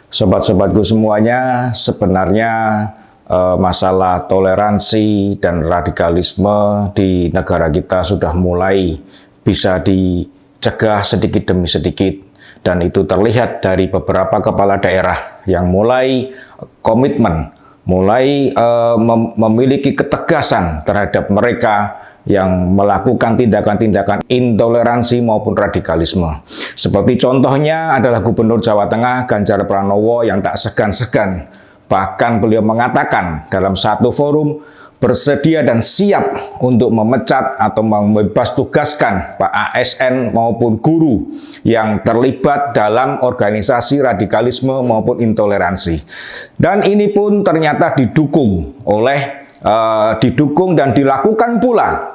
Sobat-sobatku semuanya, sebenarnya masalah toleransi dan radikalisme di negara kita sudah mulai bisa dicegah sedikit demi sedikit. Dan itu terlihat dari beberapa kepala daerah yang mulai komitmen, mulai memiliki ketegasan terhadap mereka yang melakukan tindakan-tindakan intoleransi maupun radikalisme. Seperti contohnya adalah Gubernur Jawa Tengah Ganjar Pranowo yang tak segan-segan. Bahkan beliau mengatakan dalam satu forum bersedia dan siap untuk memecat atau membebas tugaskan Pak ASN maupun guru yang terlibat dalam organisasi radikalisme maupun intoleransi. Dan ini pun ternyata didukung dan dilakukan pula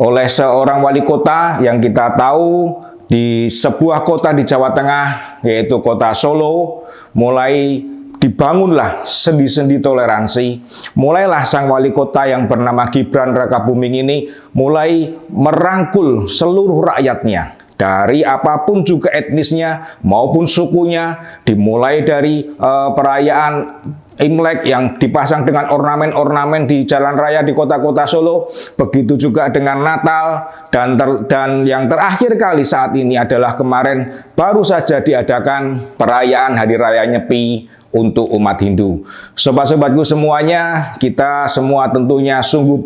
oleh seorang wali kota yang kita tahu di sebuah kota di Jawa Tengah, yaitu kota Solo. Mulai dibangunlah sendi-sendi toleransi. Mulailah sang wali kota yang bernama Gibran Rakabuming ini mulai merangkul seluruh rakyatnya, dari apapun juga etnisnya maupun sukunya, dimulai dari perayaan Imlek yang dipasang dengan ornamen-ornamen di jalan raya di kota-kota Solo, begitu juga dengan Natal, dan yang terakhir kali saat ini adalah kemarin baru saja diadakan perayaan Hari Raya Nyepi untuk umat Hindu. Sobat-sobatku semuanya, kita semua tentunya sungguh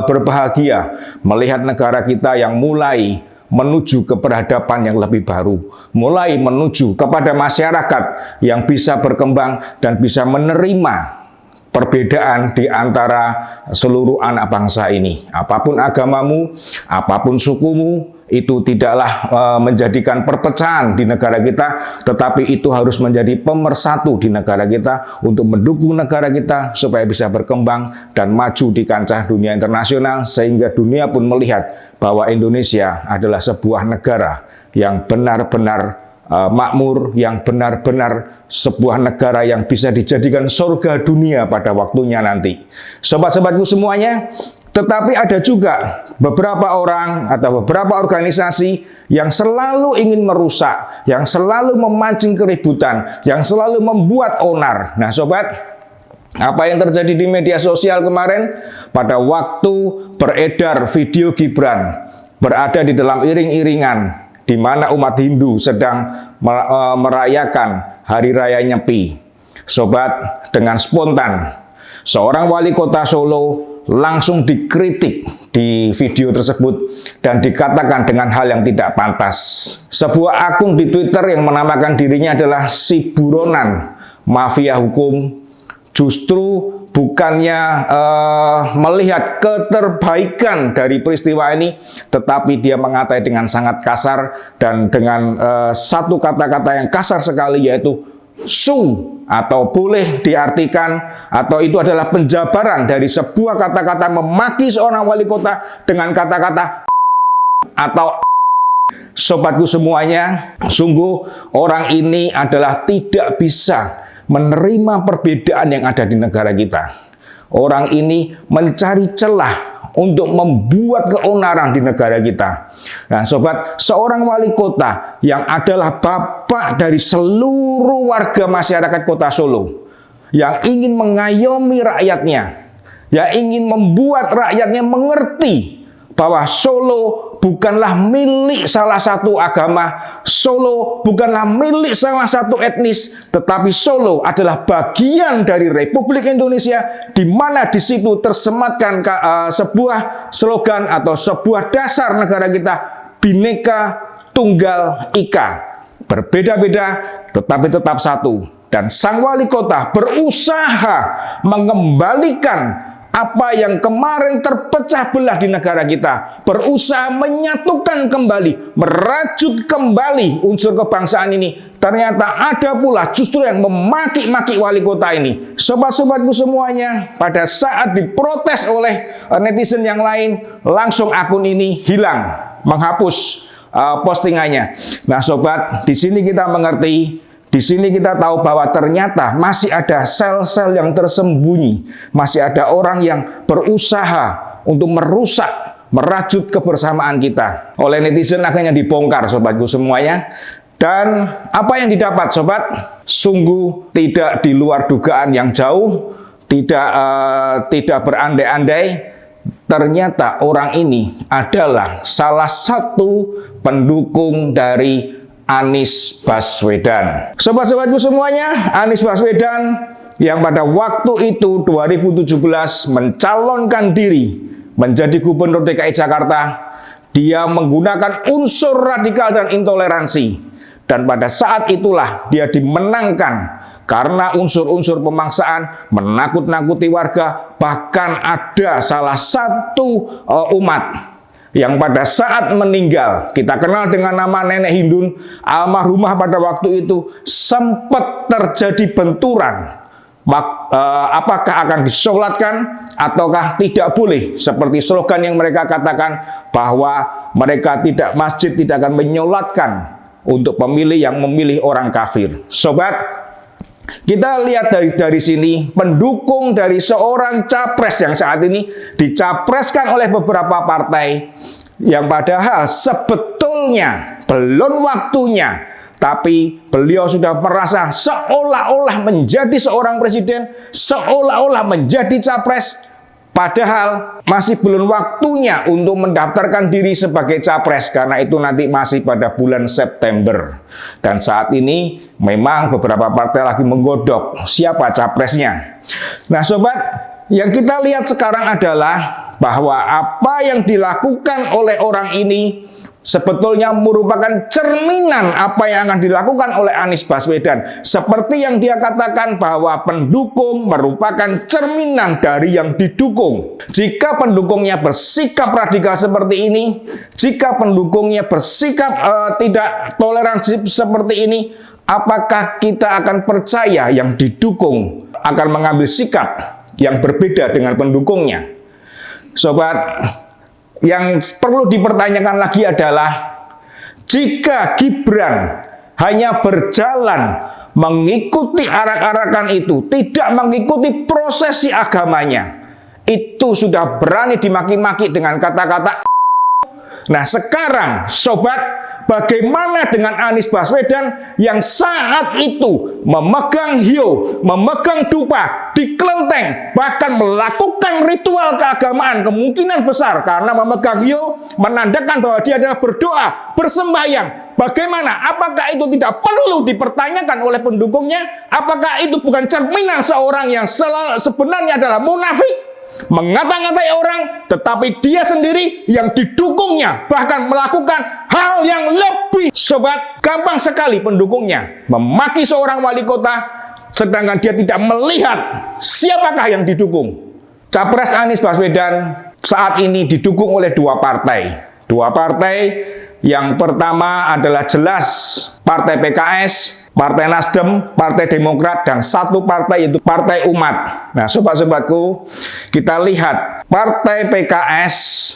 berbahagia melihat negara kita yang mulai menuju ke peradaban yang lebih baru, mulai menuju kepada masyarakat yang bisa berkembang dan bisa menerima perbedaan di antara seluruh anak bangsa ini. Apapun agamamu, apapun sukumu, itu tidaklah menjadikan perpecahan di negara kita, tetapi itu harus menjadi pemersatu di negara kita untuk mendukung negara kita supaya bisa berkembang dan maju di kancah dunia internasional, sehingga dunia pun melihat bahwa Indonesia adalah sebuah negara yang benar-benar makmur, yang benar-benar sebuah negara yang bisa dijadikan surga dunia pada waktunya nanti. Sobat-sobatku semuanya, tetapi ada juga beberapa orang atau beberapa organisasi yang selalu ingin merusak, yang selalu memancing keributan, yang selalu membuat onar. Nah sobat, apa yang terjadi di media sosial kemarin pada waktu beredar video Gibran berada di dalam iring-iringan di mana umat Hindu sedang merayakan Hari Raya Nyepi. Sobat, dengan spontan seorang wali kota Solo langsung dikritik di video tersebut dan dikatakan dengan hal yang tidak pantas. Sebuah akun di Twitter yang menamakan dirinya adalah si buronan mafia hukum justru bukannya melihat keterbaikan dari peristiwa ini, tetapi dia mengatai dengan sangat kasar dan dengan satu kata-kata yang kasar sekali, yaitu su, atau boleh diartikan atau itu adalah penjabaran dari sebuah kata-kata memaki seorang wali kota dengan kata-kata atau. Sobatku semuanya, sungguh orang ini adalah tidak bisa menerima perbedaan yang ada di negara kita. Orang ini mencari celah untuk membuat keonaran di negara kita. Nah sobat, seorang wali kota yang adalah bapak dari seluruh warga masyarakat kota Solo, yang ingin mengayomi rakyatnya, yang ingin membuat rakyatnya mengerti bahwa Solo bukanlah milik salah satu agama, Solo bukanlah milik salah satu etnis, tetapi Solo adalah bagian dari Republik Indonesia, di mana di situ tersematkan sebuah slogan atau sebuah dasar negara kita, Bhinneka Tunggal Ika. Berbeda-beda tetapi tetap satu. Dan sang wali kota berusaha mengembalikan apa yang kemarin terpecah belah di negara kita, berusaha menyatukan kembali, merajut kembali unsur kebangsaan ini. Ternyata ada pula justru yang memaki-maki wali kota ini. Sobat-sobatku semuanya, pada saat diprotes oleh netizen yang lain, langsung akun ini hilang, menghapus postingannya. Nah sobat, di sini kita mengerti, di sini kita tahu bahwa ternyata masih ada sel-sel yang tersembunyi, masih ada orang yang berusaha untuk merusak, merajut kebersamaan kita. Oleh netizen akhirnya dibongkar, sobatku semuanya. Dan apa yang didapat, sobat? Sungguh tidak di luar dugaan yang jauh, tidak berandai-andai. Ternyata orang ini adalah salah satu pendukung dari Anies Baswedan. Sobat-sobatku semuanya, Anies Baswedan yang pada waktu itu 2017 mencalonkan diri menjadi Gubernur DKI Jakarta, dia menggunakan unsur radikal dan intoleransi. Dan pada saat itulah dia dimenangkan karena unsur-unsur pemaksaan, menakut-nakuti warga. Bahkan ada salah satu umat yang pada saat meninggal, kita kenal dengan nama Nenek Hindun, almarhumah pada waktu itu, sempat terjadi benturan. Apakah akan disolatkan ataukah tidak boleh, seperti slogan yang mereka katakan bahwa mereka masjid tidak akan menyolatkan untuk pemilih yang memilih orang kafir. Sobat, kita lihat dari sini pendukung dari seorang capres yang saat ini dicapreskan oleh beberapa partai yang padahal sebetulnya belum waktunya, tapi beliau sudah merasa seolah-olah menjadi seorang presiden, seolah-olah menjadi capres, padahal masih belum waktunya untuk mendaftarkan diri sebagai capres, karena itu nanti masih pada bulan September. Dan saat ini memang beberapa partai lagi menggodok siapa capresnya. Nah sobat, yang kita lihat sekarang adalah bahwa apa yang dilakukan oleh orang ini sebetulnya merupakan cerminan apa yang akan dilakukan oleh Anies Baswedan. Seperti yang dia katakan bahwa pendukung merupakan cerminan dari yang didukung. Jika pendukungnya bersikap radikal seperti ini, jika pendukungnya bersikap tidak toleransi seperti ini, apakah kita akan percaya yang didukung akan mengambil sikap yang berbeda dengan pendukungnya? Sobat, yang perlu dipertanyakan lagi adalah jika Gibran hanya berjalan mengikuti arak-arakan itu, tidak mengikuti prosesi agamanya, itu sudah berani dimaki-maki dengan kata-kata. Nah sekarang sobat, bagaimana dengan Anies Baswedan yang saat itu memegang hiyo, memegang dupa di kelenteng, bahkan melakukan ritual keagamaan, kemungkinan besar karena memegang hiyo menandakan bahwa dia adalah berdoa, bersembahyang. Bagaimana? Apakah itu tidak perlu dipertanyakan oleh pendukungnya? Apakah itu bukan cerminan seorang yang sebenarnya adalah munafik? Mengata-ngatai orang, tetapi dia sendiri yang didukungnya bahkan melakukan hal yang lebih. Sobat, gampang sekali pendukungnya memaki seorang wali kota, sedangkan dia tidak melihat siapakah yang didukung. Capres Anies Baswedan saat ini didukung oleh dua partai. Dua partai, yang pertama adalah jelas Partai PKS, Partai Nasdem, Partai Demokrat, dan satu partai yaitu Partai Umat. Nah, sobat-sobatku, kita lihat Partai PKS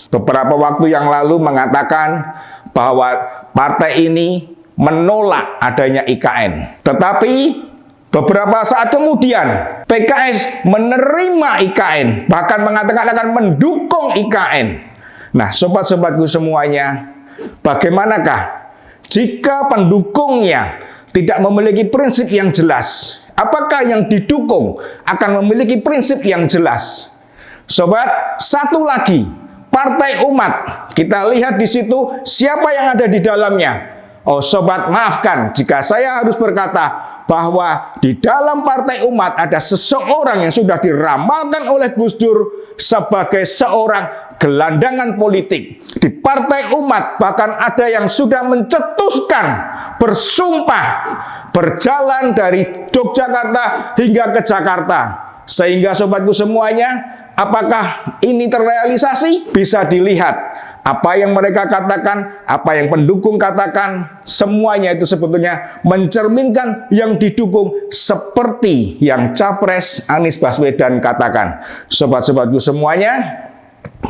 beberapa waktu yang lalu mengatakan bahwa partai ini menolak adanya IKN. Tetapi beberapa saat kemudian PKS menerima IKN, bahkan mengatakan akan mendukung IKN. Nah, sobat-sobatku semuanya, bagaimanakah jika pendukungnya tidak memiliki prinsip yang jelas? Apakah yang didukung akan memiliki prinsip yang jelas? Sobat, satu lagi, Partai Umat. Kita lihat di situ siapa yang ada di dalamnya. Oh sobat, maafkan jika saya harus berkata bahwa di dalam Partai Umat ada seseorang yang sudah diramalkan oleh Gus Dur sebagai seorang gelandangan politik. Di Partai Umat bahkan ada yang sudah mencetuskan, bersumpah, berjalan dari Yogyakarta hingga ke Jakarta. Sehingga sobatku semuanya, apakah ini terrealisasi? Bisa dilihat apa yang mereka katakan, apa yang pendukung katakan, semuanya itu sebetulnya mencerminkan yang didukung seperti yang Capres Anies Baswedan katakan. Sobat-sobatku semuanya,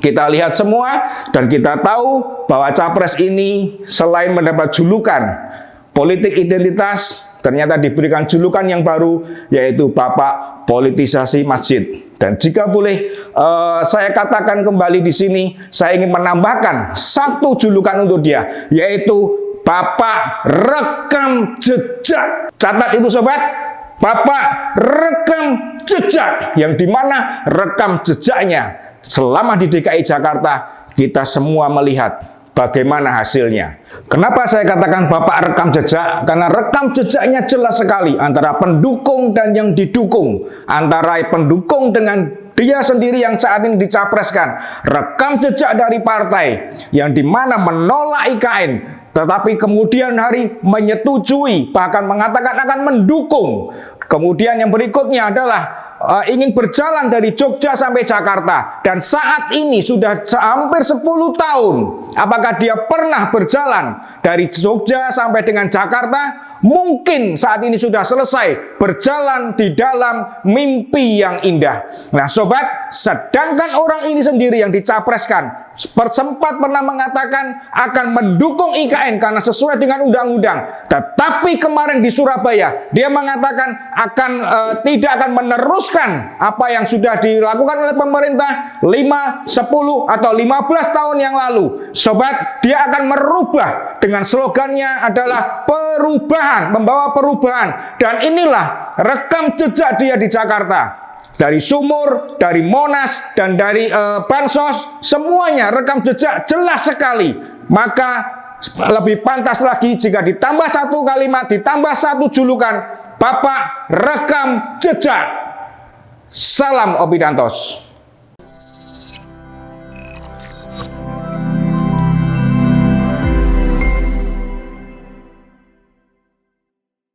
kita lihat semua dan kita tahu bahwa Capres ini selain mendapat julukan politik identitas, ternyata diberikan julukan yang baru, yaitu Bapak Politisasi Masjid. Dan jika boleh saya katakan kembali di sini, saya ingin menambahkan satu julukan untuk dia, yaitu Bapak rekam jejak. Catat itu sobat, Bapak rekam jejak, yang dimana rekam jejaknya selama di DKI Jakarta kita semua melihat bagaimana hasilnya. Kenapa saya katakan Bapak rekam jejak? Karena rekam jejaknya jelas sekali antara pendukung dan yang didukung, antara pendukung dengan dia sendiri yang saat ini dicapreskan. Rekam jejak dari partai yang dimana menolak IKN, tetapi kemudian hari menyetujui, bahkan mengatakan akan mendukung. Kemudian yang berikutnya adalah ingin berjalan dari Jogja sampai Jakarta. Dan saat ini sudah hampir 10 tahun. Apakah dia pernah berjalan dari Jogja sampai dengan Jakarta? Mungkin saat ini sudah selesai berjalan di dalam mimpi yang indah. Nah sobat, sedangkan orang ini sendiri yang dicapreskan sempat pernah mengatakan akan mendukung IKN karena sesuai dengan undang-undang. Tetapi kemarin di Surabaya dia mengatakan tidak akan meneruskan apa yang sudah dilakukan oleh pemerintah 5, 10 atau 15 tahun yang lalu. Sobat, dia akan merubah dengan slogannya adalah perubahan, membawa perubahan. Dan inilah rekam jejak dia di Jakarta. Dari Sumur, dari Monas, dan dari Bansos, semuanya rekam jejak jelas sekali. Maka lebih pantas lagi jika ditambah satu kalimat, ditambah satu julukan, Bapak rekam jejak. Salam Opidantos.